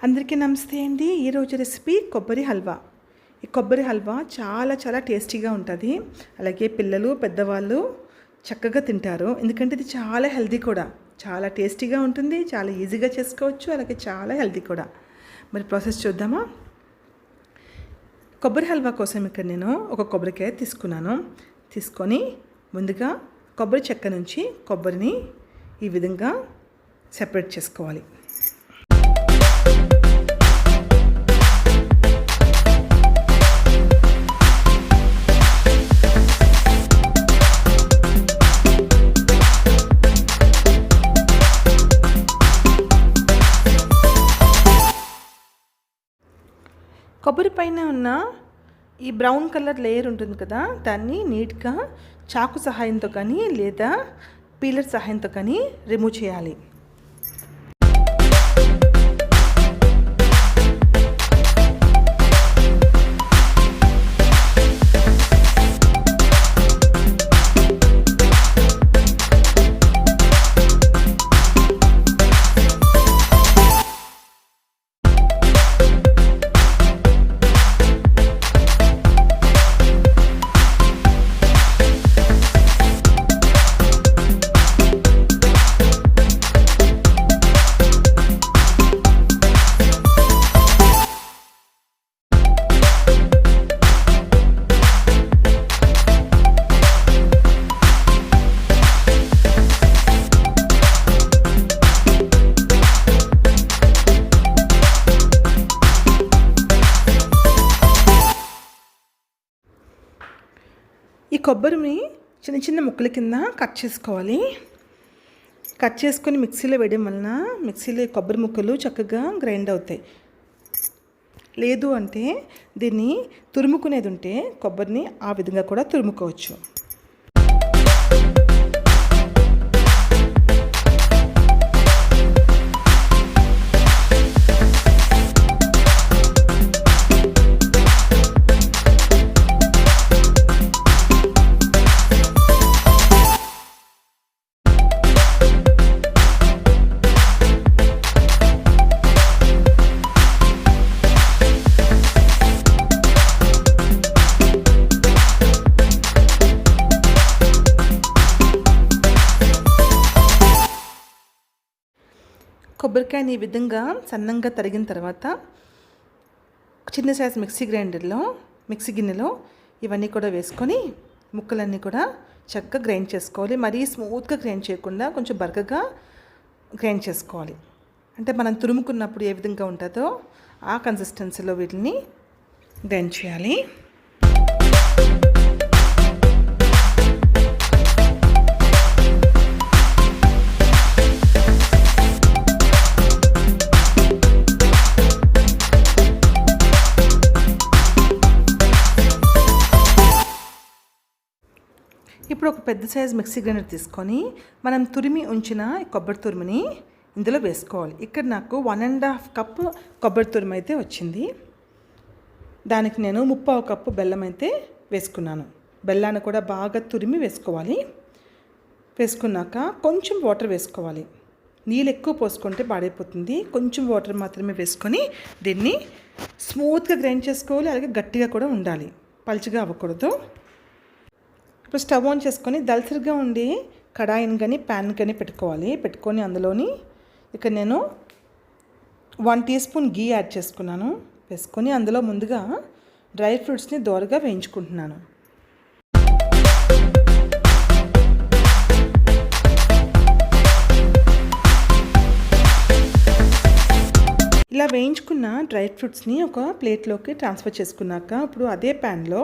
అందరికీ నమస్తే అండి. ఈరోజు రెసిపీ కొబ్బరి హల్వా. ఈ కొబ్బరి హల్వా చాలా చాలా టేస్టీగా ఉంటుంది. అలాగే పిల్లలు పెద్దవాళ్ళు చక్కగా తింటారు. ఎందుకంటే ఇది చాలా హెల్తీ కూడా. చాలా టేస్టీగా ఉంటుంది, చాలా ఈజీగా చేసుకోవచ్చు, అలాగే చాలా హెల్తీ కూడా. మరి ప్రాసెస్ చూద్దామా? కొబ్బరి హల్వా కోసం ఇక్కడ నేను ఒక కొబ్బరికాయ తీసుకొని ముందుగా కొబ్బరి చెక్క నుంచి కొబ్బరిని ఈ విధంగా సెపరేట్ చేసుకోవాలి. కొబ్బరి పైన ఉన్న ఈ బ్రౌన్ కలర్ లేయర్ ఉంటుంది కదా, దాన్ని నీట్గా చాకు సహాయంతో కానీ లేదా పీలర్ సహాయంతో కానీ రిమూవ్ చేయాలి. ఈ కొబ్బరిని చిన్న చిన్న ముక్కల కింద కట్ చేసుకోవాలి. కట్ చేసుకొని మిక్సీలో వేయడం వలన మిక్సీలో కొబ్బరి ముక్కలు చక్కగా గ్రైండ్ అవుతాయి. లేదు అంటే దీన్ని తురుముకునేది ఉంటే కొబ్బరిని ఆ విధంగా కూడా తురుముకోవచ్చు. కొబ్బరికాయని ఈ విధంగా సన్నంగా తరిగిన తర్వాత చిన్న సైజ్ మిక్సీ గిన్నెలో ఇవన్నీ కూడా వేసుకొని ముక్కలన్నీ కూడా చక్కగా గ్రైండ్ చేసుకోవాలి. మరీ స్మూత్గా గ్రైండ్ చేయకుండా కొంచెం బరకగా గ్రైండ్ చేసుకోవాలి. అంటే మనం తురుముకున్నప్పుడు ఏ విధంగా ఉంటుందో ఆ కన్సిస్టెన్సీలో వీటిని గ్రైండ్ చేయాలి. ఇప్పుడు ఒక పెద్ద సైజు మిక్సీ గ్రైండర్ తీసుకొని మనం తురిమి ఉంచిన కొబ్బరి తురుముని ఇందులో వేసుకోవాలి. ఇక్కడ నాకు 1.5 కప్పు కొబ్బరి తురుము అయితే వచ్చింది. దానికి నేను 3/4 కప్పు బెల్లం అయితే వేసుకున్నాను. బెల్లాన్ని కూడా బాగా తురిమి వేసుకోవాలి. వేసుకున్నాక కొంచెం వాటర్ వేసుకోవాలి. నీళ్ళు ఎక్కువ పోసుకుంటే పాడైపోతుంది. కొంచెం వాటర్ మాత్రమే వేసుకొని దీన్ని స్మూత్గా గ్రైండ్ చేసుకోవాలి. అలాగే గట్టిగా కూడా ఉండాలి, పలుచగా అవ్వకూడదు. ఇప్పుడు స్టవ్ ఆన్ చేసుకొని దళసరిగా ఉండి కడాయిని కానీ ప్యాన్ కానీ పెట్టుకొని అందులోని ఇక్కడ నేను 1 టీ స్పూన్ గీ యాడ్ చేసుకున్నాను. వేసుకొని అందులో ముందుగా డ్రై ఫ్రూట్స్ని దోరగా వేయించుకుంటున్నాను. ఇలా వేయించుకున్న డ్రై ఫ్రూట్స్ని ఒక ప్లేట్లోకి ట్రాన్స్ఫర్ చేసుకున్నాక ఇప్పుడు అదే ప్యాన్లో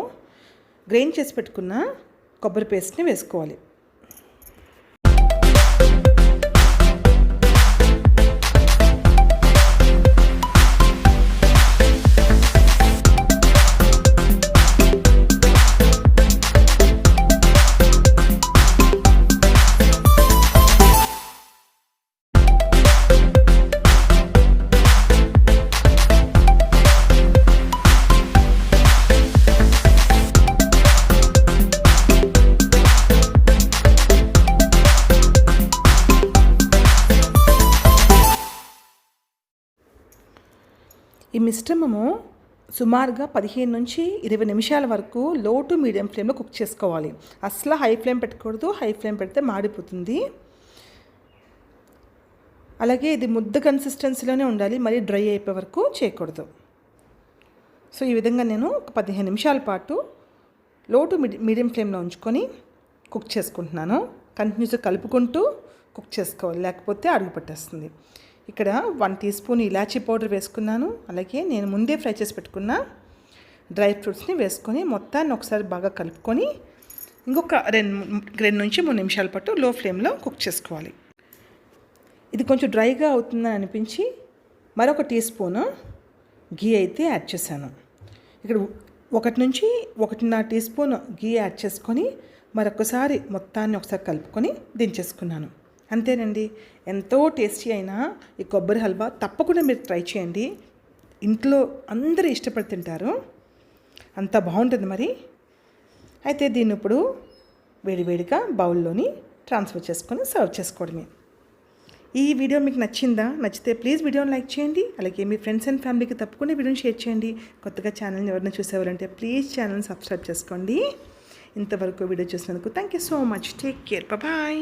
గ్రైండ్ చేసి పెట్టుకున్న కొబ్బరి పేస్ట్ని వేసుకోవాలి. ఈ మిశ్రమము సుమారుగా 15 నుంచి 20 నిమిషాల వరకు లో టు మీడియం ఫ్లేమ్లో కుక్ చేసుకోవాలి. అసలు హై ఫ్లేమ్ పెట్టకూడదు, హై ఫ్లేమ్ పెడితే మాడిపోతుంది. అలాగే ఇది ముద్ద కన్సిస్టెన్సీలోనే ఉండాలి, మరీ డ్రై అయిపోయే వరకు చేయకూడదు. సో ఈ విధంగా నేను ఒక 15 నిమిషాల పాటు లో టు మీడియం ఫ్లేమ్లో ఉంచుకొని కుక్ చేసుకుంటున్నాను. కంటిన్యూస్గా కలుపుకుంటూ కుక్ చేసుకోవాలి, లేకపోతే అడుగు పట్టేస్తుంది. ఇక్కడ 1 టీ స్పూన్ ఇలాచీ పౌడర్ వేసుకున్నాను. అలాగే నేను ముందే ఫ్రై చేసి పెట్టుకున్న డ్రై ఫ్రూట్స్ని వేసుకొని మొత్తాన్ని ఒకసారి బాగా కలుపుకొని ఇంకొక 2 నుంచి 3 నిమిషాల పాటు లో ఫ్లేమ్లో కుక్ చేసుకోవాలి. ఇది కొంచెం డ్రైగా అవుతుందని అనిపించి మరొక టీ స్పూను గీ అయితే యాడ్ చేశాను. ఇక్కడ 1 నుంచి 1.5 టీ స్పూన్ గీ యాడ్ చేసుకొని మరొకసారి మొత్తాన్ని ఒకసారి కలుపుకొని దించేసుకున్నాను. అంతేనండి, ఎంతో టేస్టీ అయిన ఈ కొబ్బరి హల్వా తప్పకుండా మీరు ట్రై చేయండి. ఇంట్లో అందరూ ఇష్టపడి తింటారు, అంత బాగుంటుంది. మరి అయితే దీన్ని ఇప్పుడు వేడివేడిగా బౌల్లోని ట్రాన్స్ఫర్ చేసుకొని సర్వ్ చేసుకోవడమే. ఈ వీడియో మీకు నచ్చిందా? నచ్చితే ప్లీజ్ వీడియోని లైక్ చేయండి. అలాగే మీ ఫ్రెండ్స్ అండ్ ఫ్యామిలీకి తప్పకుండా వీడియోని షేర్ చేయండి. కొత్తగా ఛానల్ని ఎవరైనా చూసేవారంటే ప్లీజ్ ఛానల్ని సబ్స్క్రైబ్ చేసుకోండి. ఇంతవరకు వీడియో చూసినందుకు thank you so much. Take care, bye.